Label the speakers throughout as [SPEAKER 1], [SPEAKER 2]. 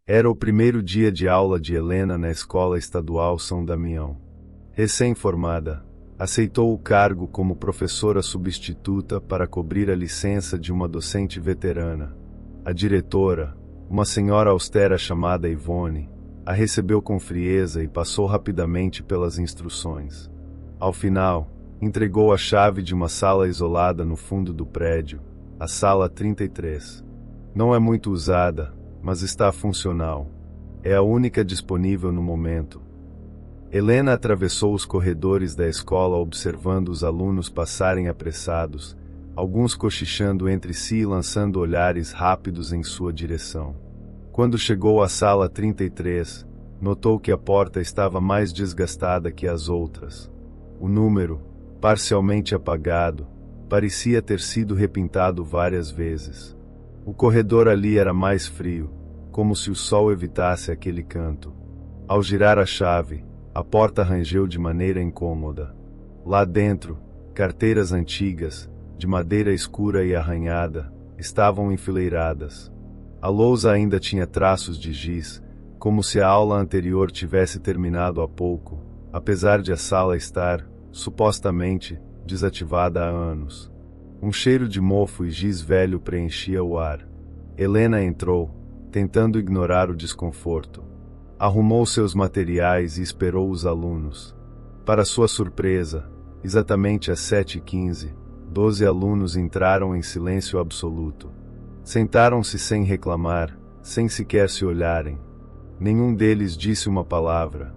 [SPEAKER 1] Era o primeiro dia de aula de Helena na Escola Estadual São Damião. Recém-formada, aceitou o cargo como professora substituta para cobrir a licença de uma docente veterana. A diretora, uma senhora austera chamada Ivone, a recebeu com frieza e passou rapidamente pelas instruções. Ao final, entregou a chave de uma sala isolada no fundo do prédio, a sala 33. Não é muito usada, mas está funcional. É a única disponível no momento. Helena atravessou os corredores da escola observando os alunos passarem apressados, alguns cochichando entre si e lançando olhares rápidos em sua direção. Quando chegou à sala 33, notou que a porta estava mais desgastada que as outras. O número, parcialmente apagado, parecia ter sido repintado várias vezes. O corredor ali era mais frio, como se o sol evitasse aquele canto. Ao girar a chave, a porta rangeu de maneira incômoda. Lá dentro, carteiras antigas, de madeira escura e arranhada, estavam enfileiradas. A lousa ainda tinha traços de giz, como se a aula anterior tivesse terminado há pouco, apesar de a sala estar, supostamente, desativada há anos. Um cheiro de mofo e giz velho preenchia o ar. Helena entrou, tentando ignorar o desconforto. Arrumou seus materiais e esperou os alunos. Para sua surpresa, exatamente às 7h15, 12 alunos entraram em silêncio absoluto. Sentaram-se sem reclamar, sem sequer se olharem. Nenhum deles disse uma palavra.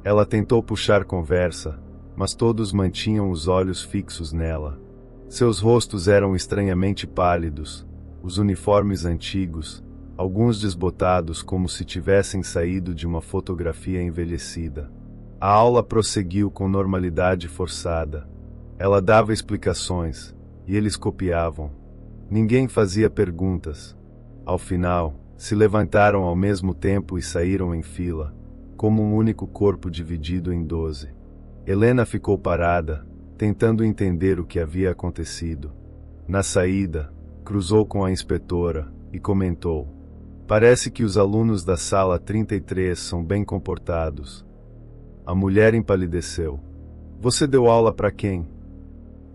[SPEAKER 1] Ela tentou puxar conversa, mas todos mantinham os olhos fixos nela. Seus rostos eram estranhamente pálidos, os uniformes antigos, alguns desbotados como se tivessem saído de uma fotografia envelhecida. A aula prosseguiu com normalidade forçada. Ela dava explicações, e eles copiavam. Ninguém fazia perguntas. Ao final, se levantaram ao mesmo tempo e saíram em fila, como um único corpo dividido em 12. Helena ficou parada, tentando entender o que havia acontecido. Na saída, cruzou com a inspetora e comentou: "Parece que os alunos da sala 33 são bem comportados." A mulher empalideceu. "Você deu aula para quem?"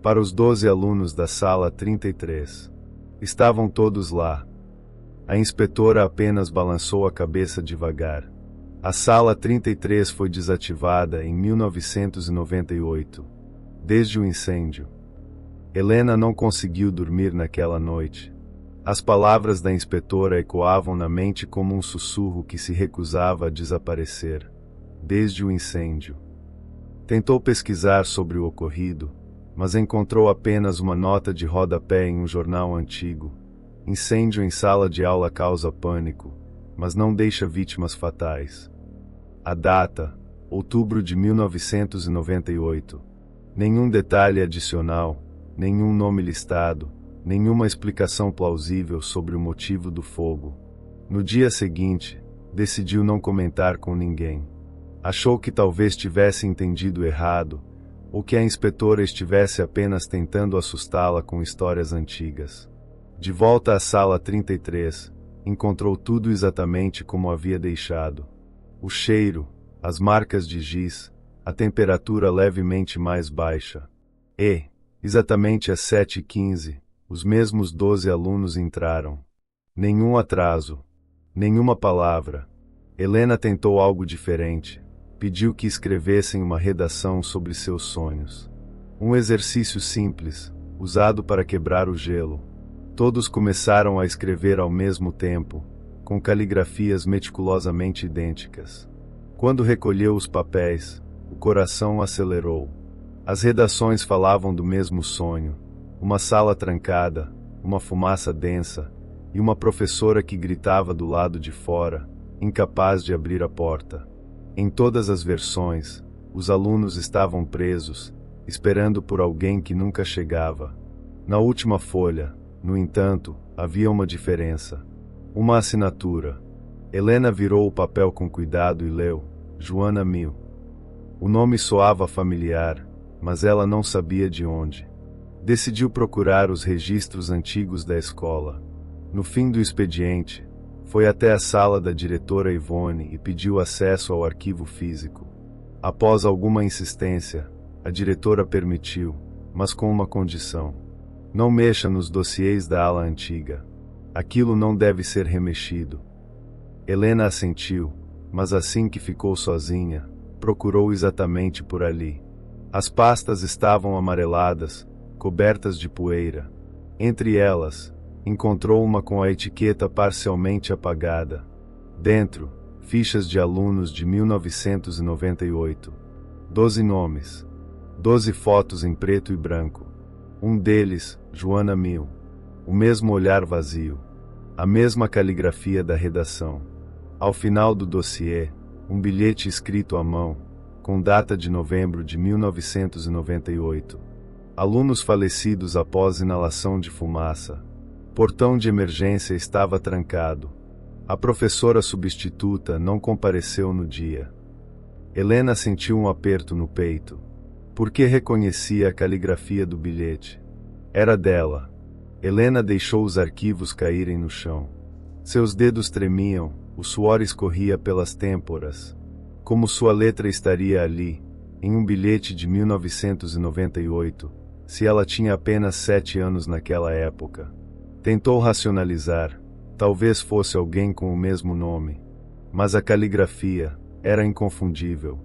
[SPEAKER 1] "Para os 12 alunos da sala 33. Estavam todos lá." A inspetora apenas balançou a cabeça devagar. A sala 33 foi desativada em 1998, desde o incêndio. Helena não conseguiu dormir naquela noite. As palavras da inspetora ecoavam na mente como um sussurro que se recusava a desaparecer. Desde o incêndio. Tentou pesquisar sobre o ocorrido, mas encontrou apenas uma nota de rodapé em um jornal antigo. Incêndio em sala de aula causa pânico, mas não deixa vítimas fatais. A data, outubro de 1998. Nenhum detalhe adicional, nenhum nome listado, nenhuma explicação plausível sobre o motivo do fogo. No dia seguinte, decidiu não comentar com ninguém. Achou que talvez tivesse entendido errado, ou que a inspetora estivesse apenas tentando assustá-la com histórias antigas. De volta à sala 33, encontrou tudo exatamente como havia deixado. O cheiro, as marcas de giz, a temperatura levemente mais baixa. E, exatamente às 7h15, os mesmos 12 alunos entraram. Nenhum atraso, nenhuma palavra. Helena tentou algo diferente. Pediu que escrevessem uma redação sobre seus sonhos. Um exercício simples, usado para quebrar o gelo. Todos começaram a escrever ao mesmo tempo, com caligrafias meticulosamente idênticas. Quando recolheu os papéis, o coração acelerou. As redações falavam do mesmo sonho: uma sala trancada, uma fumaça densa, e uma professora que gritava do lado de fora, incapaz de abrir a porta. Em todas as versões, os alunos estavam presos, esperando por alguém que nunca chegava. Na última folha, no entanto, havia uma diferença. Uma assinatura. Helena virou o papel com cuidado e leu: Joana Mil. O nome soava familiar, mas ela não sabia de onde. Decidiu procurar os registros antigos da escola. No fim do expediente, Foi até a sala da diretora Ivone e pediu acesso ao arquivo físico. Após alguma insistência, a diretora permitiu, mas com uma condição: não mexa nos dossiês da ala antiga. Aquilo não deve ser remexido. Helena assentiu, mas assim que ficou sozinha, procurou exatamente por ali. As pastas estavam amareladas, cobertas de poeira. Entre elas, encontrou uma com a etiqueta parcialmente apagada. Dentro, fichas de alunos de 1998. 12 nomes. 12 fotos em preto e branco. Um deles, Joana Mil. O mesmo olhar vazio. A mesma caligrafia da redação. Ao final do dossiê, um bilhete escrito à mão, com data de novembro de 1998. Alunos falecidos após inalação de fumaça. Portão de emergência estava trancado. A professora substituta não compareceu no dia. Helena sentiu um aperto no peito, porque reconhecia a caligrafia do bilhete. Era dela. Helena deixou os arquivos caírem no chão. Seus dedos tremiam, o suor escorria pelas têmporas. Como sua letra estaria ali, em um bilhete de 1998, se ela tinha apenas 7 anos naquela época? Tentou racionalizar, talvez fosse alguém com o mesmo nome. Mas a caligrafia era inconfundível.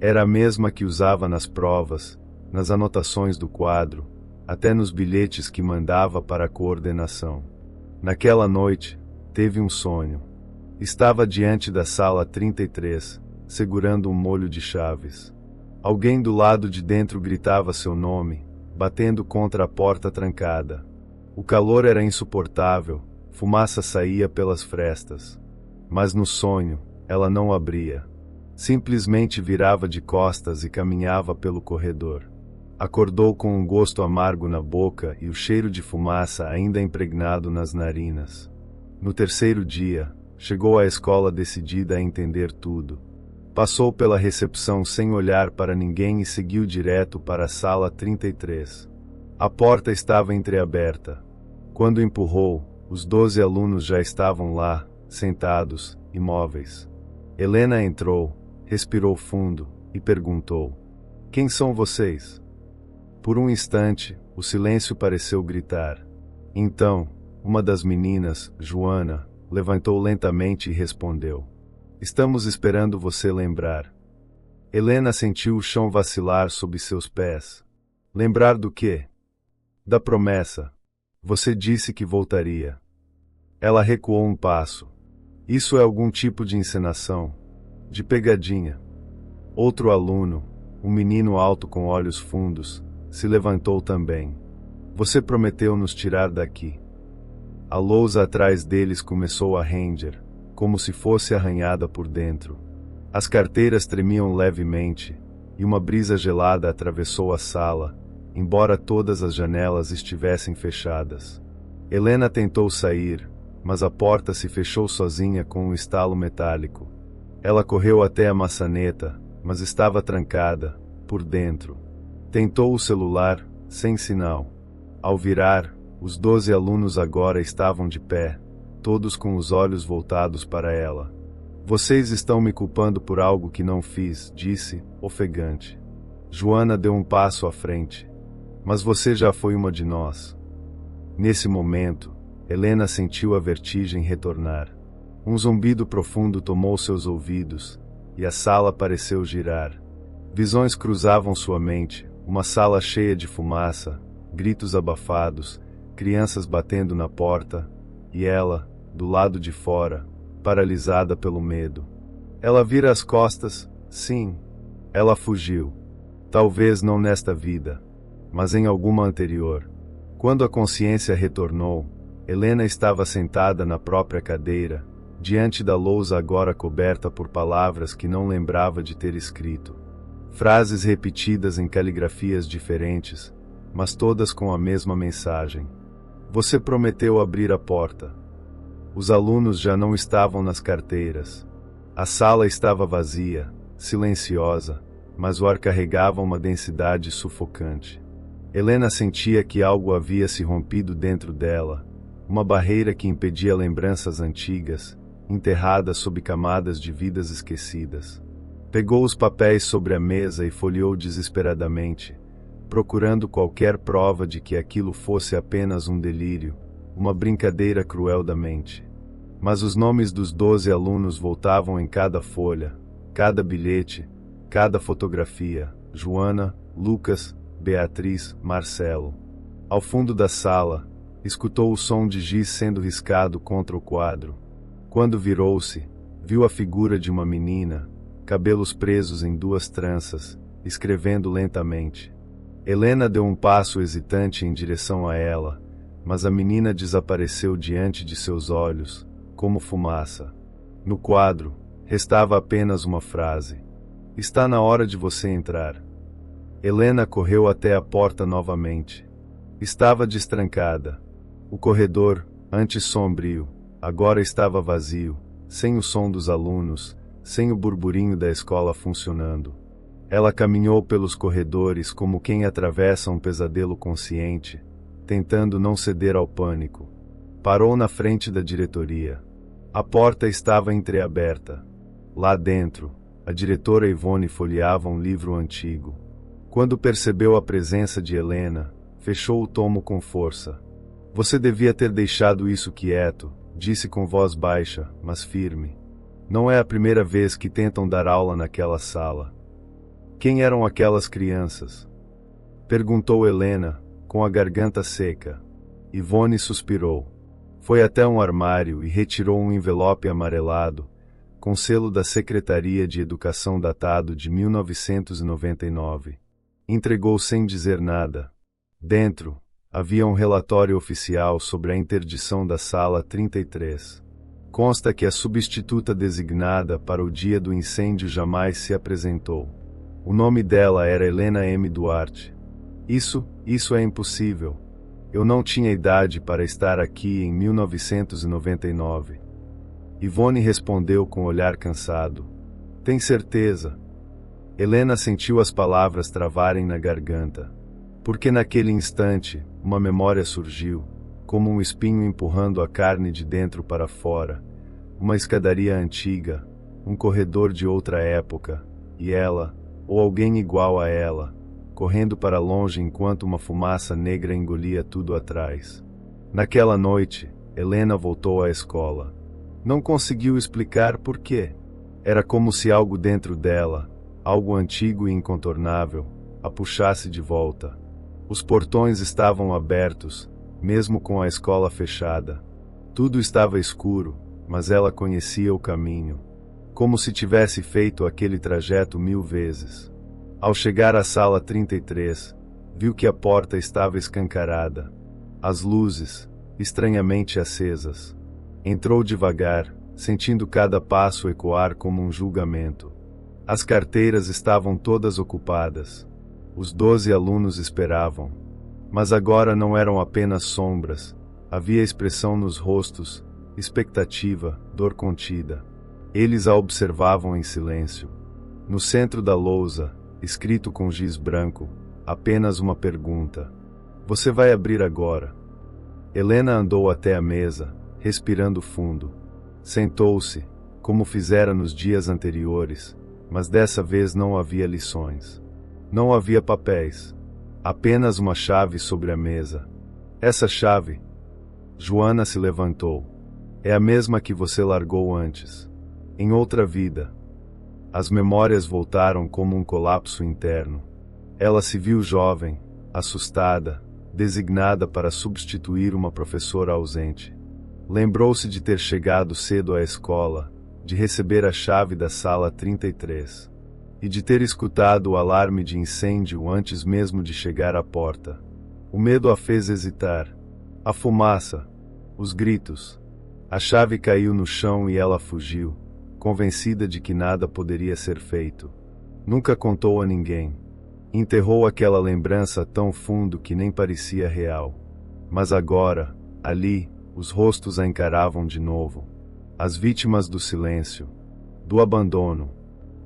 [SPEAKER 1] Era a mesma que usava nas provas, nas anotações do quadro, até nos bilhetes que mandava para a coordenação. Naquela noite, teve um sonho. Estava diante da sala 33, segurando um molho de chaves. Alguém do lado de dentro gritava seu nome, batendo contra a porta trancada. O calor era insuportável, fumaça saía pelas frestas. Mas no sonho, ela não abria. Simplesmente virava de costas e caminhava pelo corredor. Acordou com um gosto amargo na boca e o cheiro de fumaça ainda impregnado nas narinas. No terceiro dia, chegou à escola decidida a entender tudo. Passou pela recepção sem olhar para ninguém e seguiu direto para a sala 33. A porta estava entreaberta. Quando empurrou, os 12 alunos já estavam lá, sentados, imóveis. Helena entrou, respirou fundo e perguntou: "Quem são vocês?" Por um instante, o silêncio pareceu gritar. Então, uma das meninas, Joana, levantou lentamente e respondeu: "Estamos esperando você lembrar." Helena sentiu o chão vacilar sob seus pés. Lembrar do quê? Da promessa. Você disse que voltaria. Ela recuou um passo. Isso é algum tipo de encenação? De pegadinha? Outro aluno, um menino alto com olhos fundos, se levantou também. Você prometeu nos tirar daqui. A lousa atrás deles começou a ranger, como se fosse arranhada por dentro. As carteiras tremiam levemente, e uma brisa gelada atravessou a sala, embora todas as janelas estivessem fechadas. Helena tentou sair, mas a porta se fechou sozinha com um estalo metálico. Ela correu até a maçaneta, mas estava trancada, por dentro. Tentou o celular, sem sinal. Ao virar, os 12 alunos agora estavam de pé, todos com os olhos voltados para ela. Vocês estão me culpando por algo que não fiz, disse, ofegante. Joana deu um passo à frente. Mas você já foi uma de nós. Nesse momento, Helena sentiu a vertigem retornar. Um zumbido profundo tomou seus ouvidos, e a sala pareceu girar. Visões cruzavam sua mente, uma sala cheia de fumaça, gritos abafados, crianças batendo na porta, e ela, do lado de fora, paralisada pelo medo. Ela vira as costas, sim. Ela fugiu. Talvez não nesta vida, mas em alguma anterior. Quando a consciência retornou, Helena estava sentada na própria cadeira, diante da lousa agora coberta por palavras que não lembrava de ter escrito. Frases repetidas em caligrafias diferentes, mas todas com a mesma mensagem. Você prometeu abrir a porta. Os alunos já não estavam nas carteiras. A sala estava vazia, silenciosa, mas o ar carregava uma densidade sufocante. Helena sentia que algo havia se rompido dentro dela, uma barreira que impedia lembranças antigas, enterrada sob camadas de vidas esquecidas. Pegou os papéis sobre a mesa e folheou desesperadamente, procurando qualquer prova de que aquilo fosse apenas um delírio, uma brincadeira cruel da mente. Mas os nomes dos 12 alunos voltavam em cada folha, cada bilhete, cada fotografia: Joana, Lucas, Beatriz, Marcelo. Ao fundo da sala, escutou o som de giz sendo riscado contra o quadro. Quando virou-se, viu a figura de uma menina, cabelos presos em 2 tranças, escrevendo lentamente. Helena deu um passo hesitante em direção a ela, mas a menina desapareceu diante de seus olhos, como fumaça. No quadro, restava apenas uma frase: "Está na hora de você entrar." Helena correu até a porta novamente. Estava destrancada. O corredor, antes sombrio, agora estava vazio, sem o som dos alunos, sem o burburinho da escola funcionando. Ela caminhou pelos corredores como quem atravessa um pesadelo consciente, tentando não ceder ao pânico. Parou na frente da diretoria. A porta estava entreaberta. Lá dentro, a diretora Ivone folheava um livro antigo. Quando percebeu a presença de Helena, fechou o tomo com força. "Você devia ter deixado isso quieto", disse com voz baixa, mas firme. "Não é a primeira vez que tentam dar aula naquela sala." "Quem eram aquelas crianças?" perguntou Helena, com a garganta seca. Ivone suspirou. Foi até um armário e retirou um envelope amarelado, com selo da Secretaria de Educação datado de 1999. Entregou sem dizer nada. Dentro, havia um relatório oficial sobre a interdição da sala 33. Consta que a substituta designada para o dia do incêndio jamais se apresentou. O nome dela era Helena M. Duarte. Isso é impossível. Eu não tinha idade para estar aqui em 1999. Ivone respondeu com olhar cansado. "Tem certeza?" Helena sentiu as palavras travarem na garganta. Porque naquele instante, uma memória surgiu, como um espinho empurrando a carne de dentro para fora. Uma escadaria antiga, um corredor de outra época, e ela, ou alguém igual a ela, correndo para longe enquanto uma fumaça negra engolia tudo atrás. Naquela noite, Helena voltou à escola. Não conseguiu explicar por quê. Era como se algo dentro dela, algo antigo e incontornável, a puxasse de volta. Os portões estavam abertos, mesmo com a escola fechada. Tudo estava escuro, mas ela conhecia o caminho, como se tivesse feito aquele trajeto 1000 vezes. Ao chegar à sala 33, viu que a porta estava escancarada. As luzes, estranhamente acesas. Entrou devagar, sentindo cada passo ecoar como um julgamento. As carteiras estavam todas ocupadas. Os 12 alunos esperavam. Mas agora não eram apenas sombras. Havia expressão nos rostos, expectativa, dor contida. Eles a observavam em silêncio. No centro da lousa, escrito com giz branco, apenas uma pergunta: "Você vai abrir agora?" Helena andou até a mesa, respirando fundo. Sentou-se, como fizera nos dias anteriores, mas dessa vez não havia lições. Não havia papéis. Apenas uma chave sobre a mesa. "Essa chave..." Joana se levantou. "É a mesma que você largou antes. Em outra vida." As memórias voltaram como um colapso interno. Ela se viu jovem, assustada, designada para substituir uma professora ausente. Lembrou-se de ter chegado cedo à escola, de receber a chave da sala 33. E de ter escutado o alarme de incêndio antes mesmo de chegar à porta. O medo a fez hesitar. A fumaça, os gritos. A chave caiu no chão e ela fugiu, convencida de que nada poderia ser feito. Nunca contou a ninguém. Enterrou aquela lembrança tão fundo que nem parecia real. Mas agora, ali, os rostos a encaravam de novo. As vítimas do silêncio, do abandono.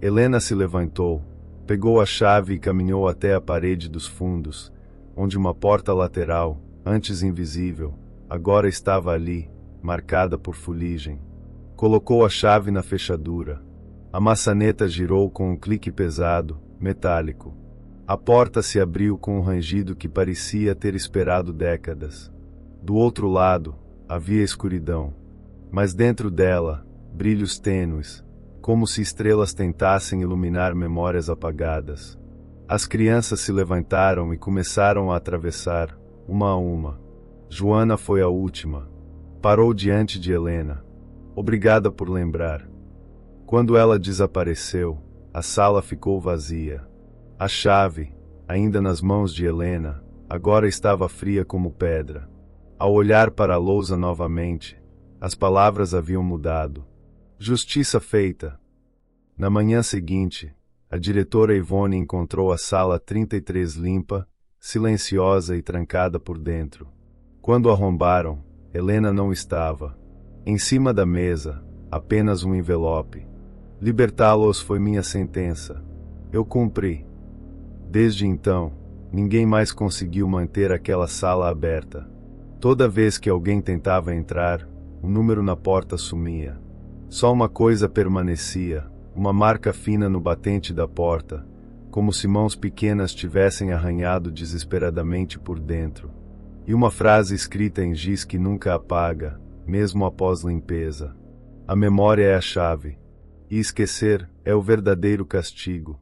[SPEAKER 1] Helena se levantou, pegou a chave e caminhou até a parede dos fundos, onde uma porta lateral, antes invisível, agora estava ali, marcada por fuligem. Colocou a chave na fechadura. A maçaneta girou com um clique pesado, metálico. A porta se abriu com um rangido que parecia ter esperado décadas. Do outro lado, havia escuridão. Mas dentro dela, brilhos tênues, como se estrelas tentassem iluminar memórias apagadas. As crianças se levantaram e começaram a atravessar, uma a uma. Joana foi a última. Parou diante de Helena. Obrigada por lembrar. Quando ela desapareceu, a sala ficou vazia. A chave, ainda nas mãos de Helena, agora estava fria como pedra. Ao olhar para a lousa novamente, as palavras haviam mudado. Justiça feita. Na manhã seguinte, a diretora Ivone encontrou a sala 33 limpa, silenciosa e trancada por dentro. Quando arrombaram, Helena não estava. Em cima da mesa, apenas um envelope. Libertá-los foi minha sentença. Eu cumpri. Desde então, ninguém mais conseguiu manter aquela sala aberta. Toda vez que alguém tentava entrar, o número na porta sumia. Só uma coisa permanecia, uma marca fina no batente da porta, como se mãos pequenas tivessem arranhado desesperadamente por dentro. E uma frase escrita em giz que nunca apaga, mesmo após limpeza. A memória é a chave. E esquecer é o verdadeiro castigo.